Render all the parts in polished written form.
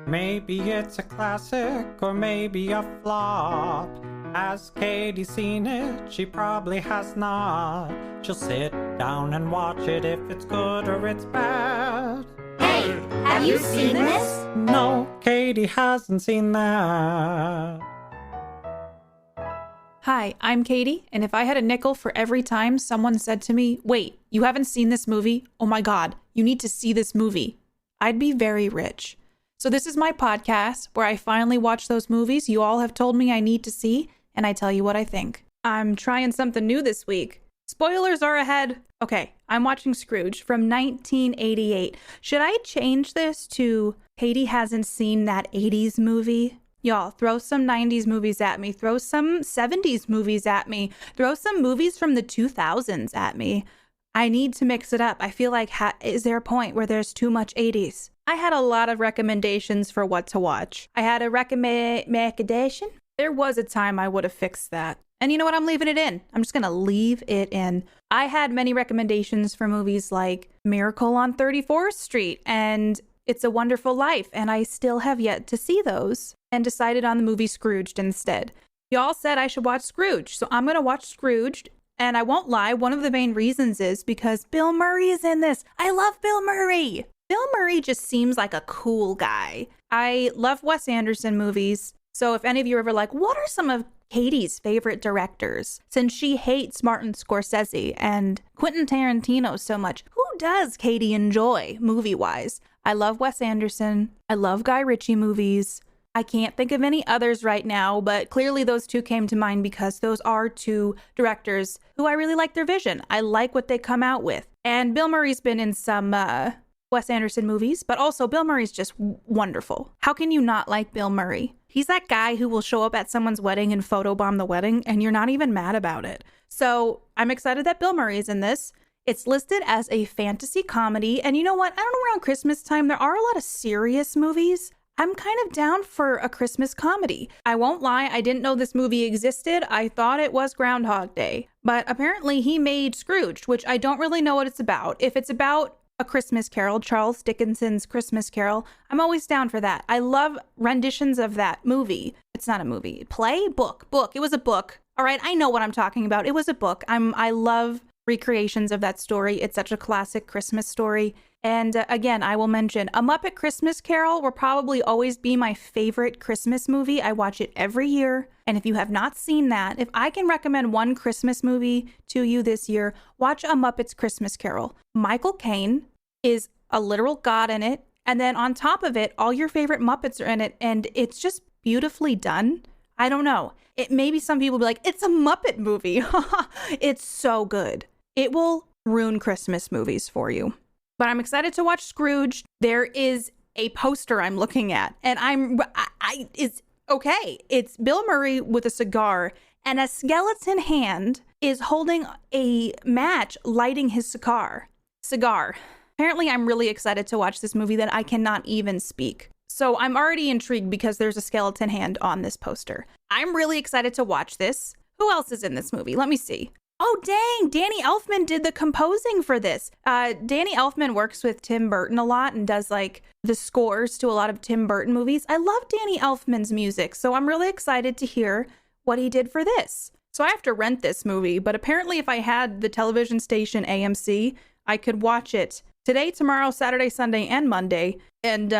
Maybe it's a classic or maybe a flop. Has Katie seen it? She probably has not. She'll sit down and watch it if it's good or it's bad. Hey, have you seen this? No, Katie hasn't seen that. Hi, I'm Katie, and if I had a nickel for every time someone said to me, wait, you haven't seen this movie? Oh my God, you need to see this movie, I'd be very rich. So this is my podcast where I finally watch those movies you all have told me I need to see, and I tell you what I think. I'm trying something new this week. Spoilers are ahead. Okay, I'm watching Scrooged from 1988. Should I change this to Katie hasn't seen that 80s movie? Y'all, throw some 90s movies at me. Throw some 70s movies at me. Throw some movies from the 2000s at me. I need to mix it up. I feel like, is there a point where there's too much 80s? I had a lot of recommendations for what to watch. I had a recommendation. There was a time I would have fixed that. And you know what? I'm leaving it in. I'm just going to leave it in. I had many recommendations for movies like Miracle on 34th Street and It's a Wonderful Life, and I still have yet to see those, and decided on the movie Scrooged instead. Y'all said I should watch Scrooged, so I'm going to watch Scrooged, and I won't lie, one of the main reasons is because Bill Murray is in this. I love Bill Murray. Bill Murray just seems like a cool guy. I love Wes Anderson movies, so if any of you are ever like, what are some of Katie's favorite directors? Since she hates Martin Scorsese and Quentin Tarantino so much, who does Katie enjoy movie-wise? I love Wes Anderson. I love Guy Ritchie movies. I can't think of any others right now, but clearly those two came to mind because those are two directors who I really like their vision. I like what they come out with. And Bill Murray's been in some Wes Anderson movies, but also Bill Murray's just wonderful. How can you not like Bill Murray? He's that guy who will show up at someone's wedding and photobomb the wedding, and you're not even mad about it. So I'm excited that Bill Murray is in this. It's listed as a fantasy comedy. And you know what? I don't know, around Christmas time, there are a lot of serious movies. I'm kind of down for a Christmas comedy. I won't lie, I didn't know this movie existed. I thought it was Groundhog Day. But apparently he made Scrooged, which I don't really know what it's about. If it's about A Christmas Carol, Charles Dickens's Christmas Carol, I'm always down for that. I love renditions of that movie. It's not a movie. Play? Book. It was a book. All right, I know what I'm talking about. It was a book. I love recreations of that story. It's such a classic Christmas story. And again, I will mention A Muppet Christmas Carol will probably always be my favorite Christmas movie. I watch it every year. And if you have not seen that, if I can recommend one Christmas movie to you this year, watch A Muppet's Christmas Carol. Michael Caine is a literal god in it. And then on top of it, all your favorite Muppets are in it. And it's just beautifully done. I don't know. It maybe some people will be like, it's a Muppet movie. It's so good. It will ruin Christmas movies for you. But I'm excited to watch Scrooge. There is a poster I'm looking at, and it's okay. It's Bill Murray with a cigar, and a skeleton hand is holding a match lighting his cigar. Apparently, I'm really excited to watch this movie that I cannot even speak. So I'm already intrigued because there's a skeleton hand on this poster. I'm really excited to watch this. Who else is in this movie? Let me see. Oh, dang. Danny Elfman did the composing for this. Danny Elfman works with Tim Burton a lot and does like the scores to a lot of Tim Burton movies. I love Danny Elfman's music, so I'm really excited to hear what he did for this. So I have to rent this movie, but apparently if I had the television station AMC, I could watch it today, tomorrow, Saturday, Sunday, and Monday. And,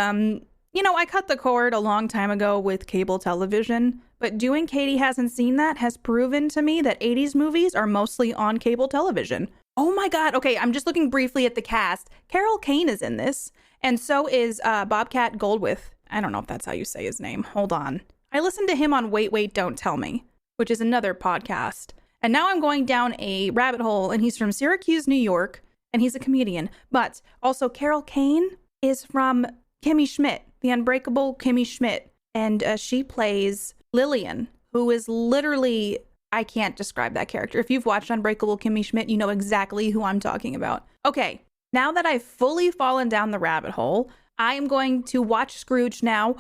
I cut the cord a long time ago with cable television. But doing Katie Hasn't Seen That has proven to me that 80s movies are mostly on cable television. Oh my God. Okay, I'm just looking briefly at the cast. Carol Kane is in this. And so is Bobcat Goldthwait. I don't know if that's how you say his name. Hold on. I listened to him on Wait, Wait, Don't Tell Me, which is another podcast. And now I'm going down a rabbit hole, and he's from Syracuse, New York, and he's a comedian. But also Carol Kane is from Kimmy Schmidt, the Unbreakable Kimmy Schmidt. And she plays Lillian, who is literally, I can't describe that character. If you've watched Unbreakable Kimmy Schmidt, you know exactly who I'm talking about. Okay, now that I've fully fallen down the rabbit hole, I am going to watch Scrooge now.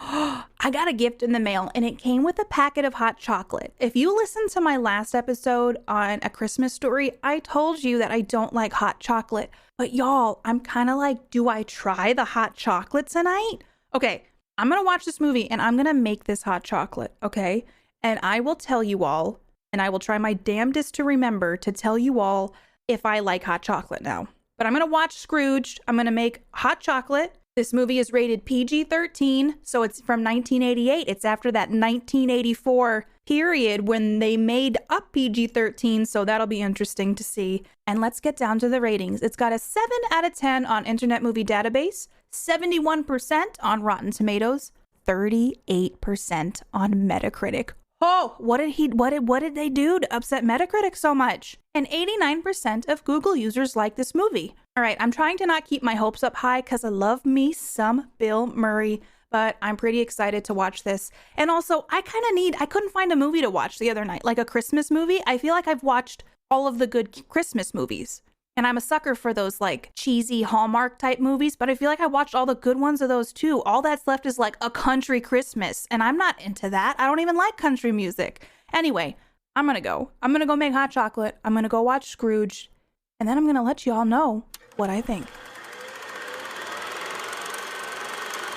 I got a gift in the mail, and it came with a packet of hot chocolate. If you listened to my last episode on A Christmas Story, I told you that I don't like hot chocolate. But y'all, I'm kind of like, do I try the hot chocolate tonight? Okay, I'm going to watch this movie and I'm going to make this hot chocolate, okay? And I will tell you all, and I will try my damnedest to remember to tell you all if I like hot chocolate now. But I'm going to watch Scrooged. I'm going to make hot chocolate. This movie is rated PG-13, so it's from 1988. It's after that 1984 period when they made up PG-13, so that'll be interesting to see. And let's get down to the ratings. It's got a 7 out of 10 on Internet Movie Database, 71% on Rotten Tomatoes, 38% on Metacritic. Oh, what did they do to upset Metacritic so much? And 89% of Google users like this movie. All right, I'm trying to not keep my hopes up high because I love me some Bill Murray, but I'm pretty excited to watch this. And also, I couldn't find a movie to watch the other night, like a Christmas movie. I feel like I've watched all of the good Christmas movies. And I'm a sucker for those like cheesy Hallmark type movies, but I feel like I watched all the good ones of those too. All that's left is like a country Christmas, and I'm not into that. I don't even like country music. Anyway, I'm gonna go make hot chocolate. I'm gonna go watch Scrooge, and then I'm gonna let you all know what I think.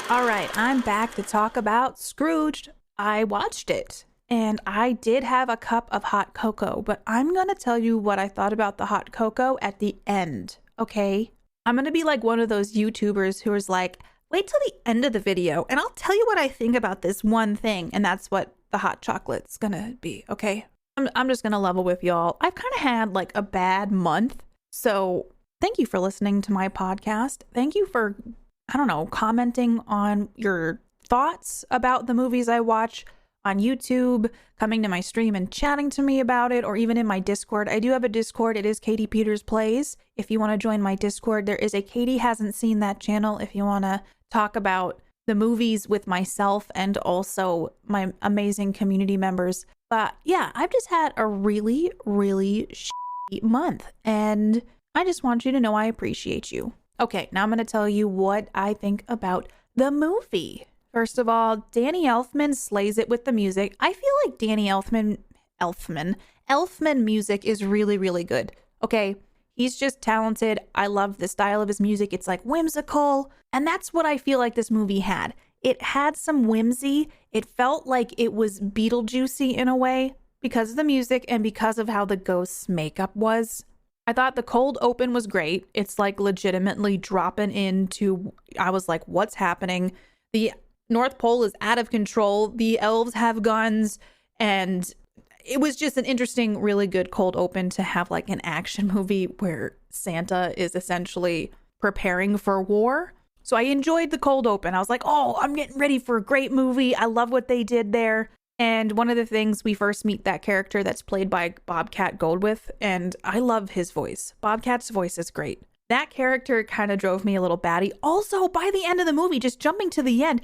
All right, I'm back to talk about Scrooged. I watched it. And I did have a cup of hot cocoa, but I'm going to tell you what I thought about the hot cocoa at the end, okay? I'm going to be like one of those YouTubers who is like, wait till the end of the video, and I'll tell you what I think about this one thing, and that's what the hot chocolate's going to be, okay? I'm just going to level with y'all. I've kind of had like a bad month, so thank you for listening to my podcast. Thank you for, commenting on your thoughts about the movies I watch on YouTube, coming to my stream and chatting to me about it, or even in my Discord. I do have a Discord. It is KatiePetersPlays. If you want to join my Discord, there is a Katie Hasn't Seen That channel if you want to talk about the movies with myself and also my amazing community members. But yeah, I've just had a really, really shitty month, and I just want you to know I appreciate you. Okay, now I'm going to tell you what I think about the movie. First of all, Danny Elfman slays it with the music. I feel like Danny Elfman music is really, really good. Okay, he's just talented. I love the style of his music. It's like whimsical. And that's what I feel like this movie had. It had some whimsy. It felt like it was Beetlejuicy in a way because of the music and because of how the ghost's makeup was. I thought the cold open was great. It's like legitimately dropping into, I was like, what's happening? The North Pole is out of control. The elves have guns, and it was just an interesting, really good cold open to have like an action movie where Santa is essentially preparing for war. So I enjoyed the cold open. I was like, oh, I'm getting ready for a great movie. I love what they did there. And one of the things, we first meet that character that's played by Bobcat Goldthwait, and I love his voice. Bobcat's voice is great. That character kind of drove me a little batty. Also, by the end of the movie, just jumping to the end,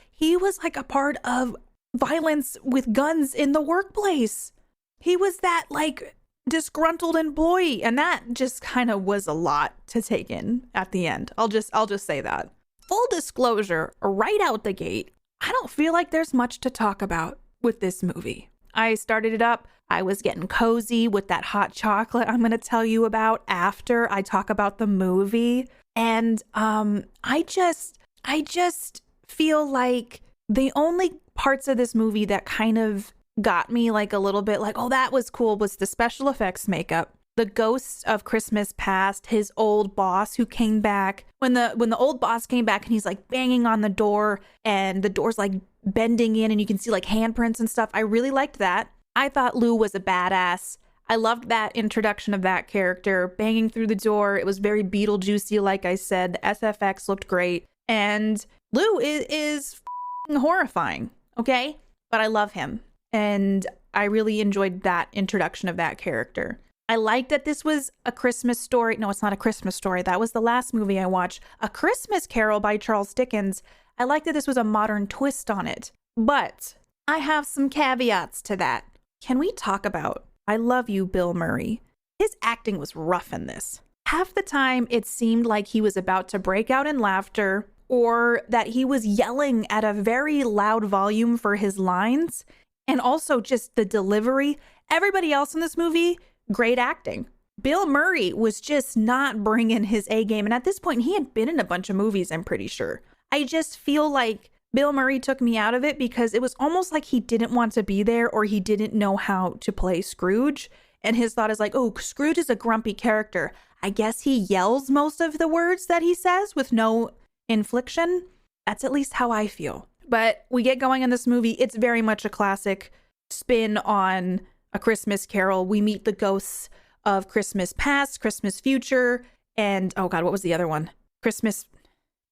he was like a part of violence with guns in the workplace. He was that like disgruntled employee, and that just kind of was a lot to take in at the end. I'll just say that. Full disclosure, right out the gate, I don't feel like there's much to talk about with this movie. I started it up. I was getting cozy with that hot chocolate I'm going to tell you about after I talk about the movie. And I just feel like the only parts of this movie that kind of got me like a little bit like, oh, that was cool, was the special effects makeup. The ghosts of Christmas past, his old boss who came back. When the old boss came back and he's like banging on the door and the door's like bending in and you can see like handprints and stuff. I really liked that. I thought Lou was a badass. I loved that introduction of that character banging through the door. It was very Beetlejuicy, like I said. The SFX looked great. And Lou is horrifying, okay? But I love him. And I really enjoyed that introduction of that character. I liked that this was a Christmas story. No, it's not a Christmas story. That was the last movie I watched. A Christmas Carol by Charles Dickens. I liked that this was a modern twist on it. But I have some caveats to that. Can we talk about, I love you, Bill Murray. His acting was rough in this. Half the time it seemed like he was about to break out in laughter or that he was yelling at a very loud volume for his lines. And also just the delivery. Everybody else in this movie, great acting. Bill Murray was just not bringing his A game. And at this point, he had been in a bunch of movies, I'm pretty sure. I just feel like Bill Murray took me out of it because it was almost like he didn't want to be there or he didn't know how to play Scrooge. And his thought is like, oh, Scrooge is a grumpy character. I guess he yells most of the words that he says with no inflection. That's at least how I feel. But we get going in this movie. It's very much a classic spin on A Christmas Carol. We meet the ghosts of Christmas past, Christmas future, and oh God, what was the other one? Christmas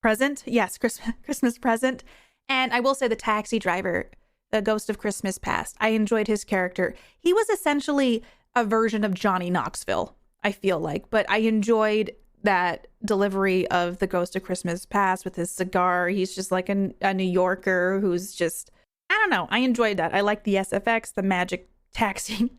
present? Yes, Christmas present. And I will say the taxi driver, the ghost of Christmas past, I enjoyed his character. He was essentially a version of Johnny Knoxville, I feel like, but I enjoyed that delivery of the ghost of Christmas past with his cigar. He's just like a New Yorker who's just, I don't know. I enjoyed that. I like the SFX, the magic taxi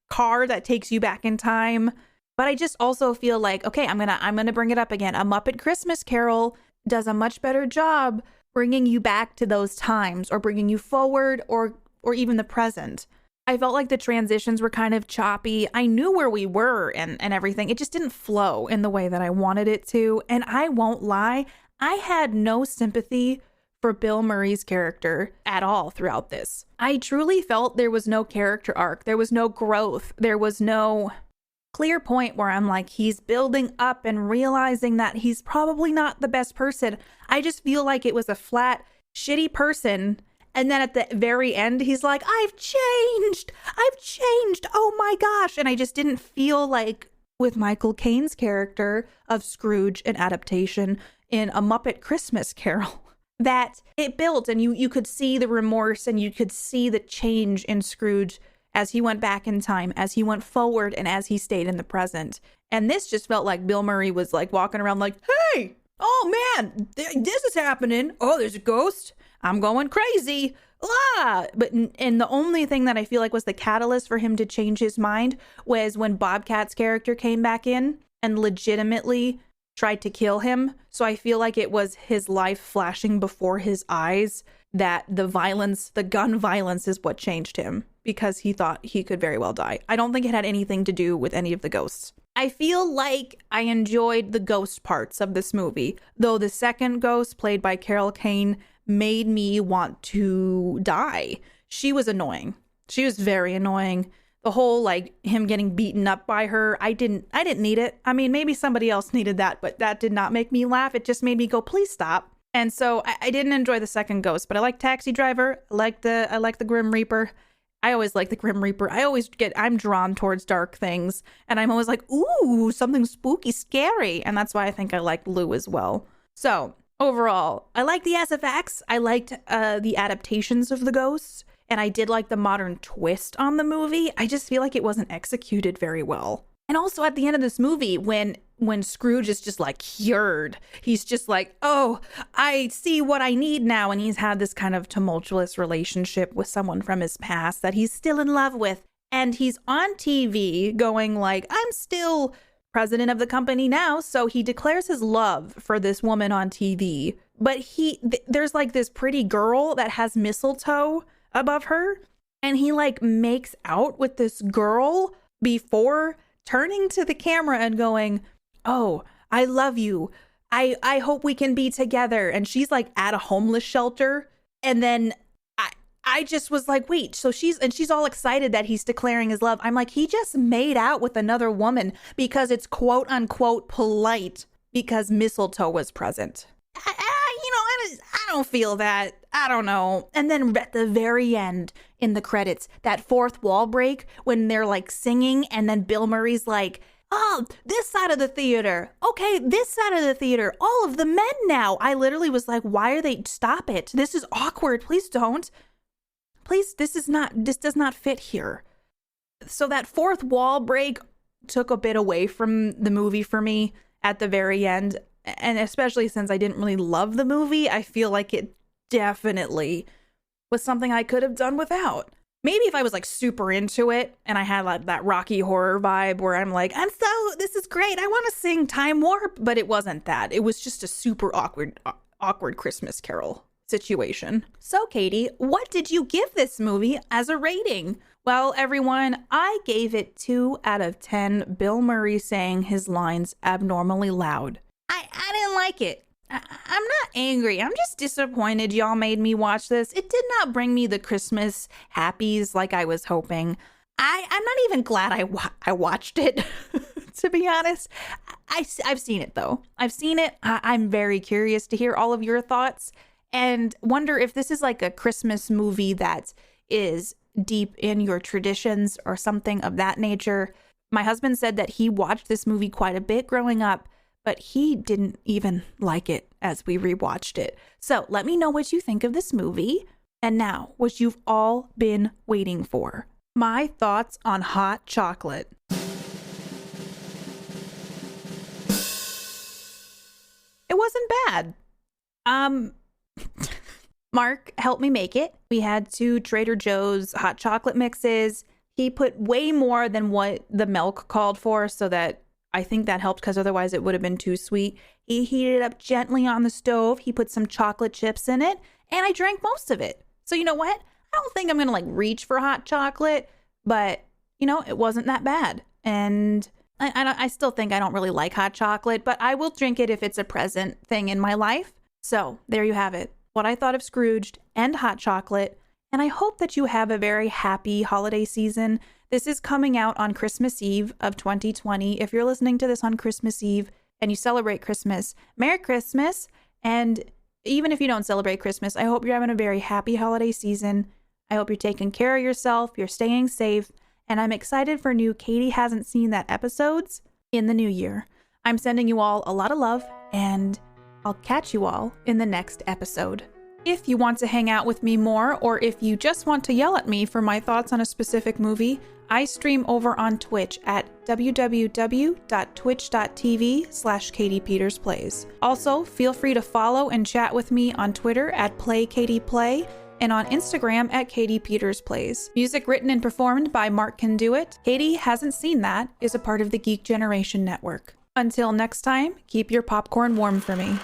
car that takes you back in time. But I just also feel like, okay, I'm gonna bring it up again. A Muppet Christmas Carol does a much better job bringing you back to those times or bringing you forward or even the present. I felt like the transitions were kind of choppy. I knew where we were and everything. It just didn't flow in the way that I wanted it to. And I won't lie, I had no sympathy for Bill Murray's character at all throughout this. I truly felt there was no character arc. There was no growth. There was no clear point where I'm like, he's building up and realizing that he's probably not the best person. I just feel like it was a flat, shitty person. And then at the very end, he's like, I've changed. Oh my gosh. And I just didn't feel like with Michael Caine's character of Scrooge, an adaptation in A Muppet Christmas Carol, that it built and you could see the remorse and you could see the change in Scrooge as he went back in time, as he went forward, and as he stayed in the present. And this just felt like Bill Murray was like walking around like, hey, oh man, this is happening. Oh, there's a ghost. I'm going crazy. And the only thing that I feel like was the catalyst for him to change his mind was when Bobcat's character came back in and legitimately tried to kill him. So I feel like it was his life flashing before his eyes that the violence, the gun violence is what changed him because he thought he could very well die. I don't think it had anything to do with any of the ghosts. I feel like I enjoyed the ghost parts of this movie, though the second ghost, played by Carol Kane, made me want to die. She was annoying. She was very annoying. The whole like him getting beaten up by her, I didn't need it. I mean, maybe somebody else needed that, but that did not make me laugh. It just made me go, please stop. And so I didn't enjoy the second ghost, but I like Taxi Driver. I like the Grim Reaper. I always like the Grim Reaper. I'm drawn towards dark things, and I'm always like, ooh, something spooky, scary. And that's why I think I like Lou as well. So overall, I like the SFX. I liked the adaptations of the ghosts, and I did like the modern twist on the movie. I just feel like it wasn't executed very well. And also at the end of this movie, when Scrooge is just like cured, he's just like, oh, I see what I need now. And he's had this kind of tumultuous relationship with someone from his past that he's still in love with. And he's on TV going like, I'm still president of the company now. So he declares his love for this woman on TV. But there's like this pretty girl that has mistletoe above her. And he like makes out with this girl before turning to the camera and going, oh, I love you. I hope we can be together. And she's like at a homeless shelter. And then I just was like, wait, so she's all excited that he's declaring his love. I'm like, he just made out with another woman because it's quote unquote polite because mistletoe was present. I don't feel that. I don't know. And then at the very end in the credits, that fourth wall break when they're like singing and then Bill Murray's like, oh, this side of the theater. Okay, this side of the theater. All of the men now. I literally was like, why are they? Stop it. This is awkward. Please don't. Please, this does not fit here. So that fourth wall break took a bit away from the movie for me at the very end. And especially since I didn't really love the movie, I feel like it definitely was something I could have done without. Maybe if I was like super into it and I had like that Rocky Horror vibe where I'm like, this is great. I want to sing Time Warp, but it wasn't that. It was just a super awkward Christmas Carol situation. So Katie, what did you give this movie as a rating? Well, everyone, I gave it 2 out of 10 Bill Murray saying his lines abnormally loud. I didn't like it. I'm not angry. I'm just disappointed y'all made me watch this. It did not bring me the Christmas happies like I was hoping. I'm not even glad I watched it, to be honest. I've seen it, though. I've seen it. I'm very curious to hear all of your thoughts and wonder if this is like a Christmas movie that is deep in your traditions or something of that nature. My husband said that he watched this movie quite a bit growing up, but he didn't even like it as we rewatched it. So let me know what you think of this movie. And now, what you've all been waiting for. My thoughts on hot chocolate. It wasn't bad. Mark helped me make it. We had 2 Trader Joe's hot chocolate mixes. He put way more than what the milk called for, so that I think that helped because otherwise it would have been too sweet. He heated it up gently on the stove. He put some chocolate chips in it, and I drank most of it. So you know what? I don't think I'm going to like reach for hot chocolate, but you know, it wasn't that bad. And I still think I don't really like hot chocolate, but I will drink it if it's a present thing in my life. So there you have it. What I thought of Scrooged and hot chocolate. And I hope that you have a very happy holiday season. This is coming out on Christmas Eve of 2020. If you're listening to this on Christmas Eve and you celebrate Christmas, Merry Christmas. And even if you don't celebrate Christmas, I hope you're having a very happy holiday season. I hope you're taking care of yourself, you're staying safe, and I'm excited for new Katie Hasn't Seen That episodes in the new year. I'm sending you all a lot of love, and I'll catch you all in the next episode. If you want to hang out with me more, or if you just want to yell at me for my thoughts on a specific movie, I stream over on Twitch at www.twitch.tv/KatiePetersPlays. Also, feel free to follow and chat with me on Twitter at PlayKatiePlay and on Instagram at KatiePetersPlays. Music written and performed by Mark Can Do It. Katie Hasn't Seen That is a part of the Geek Generation Network. Until next time, keep your popcorn warm for me.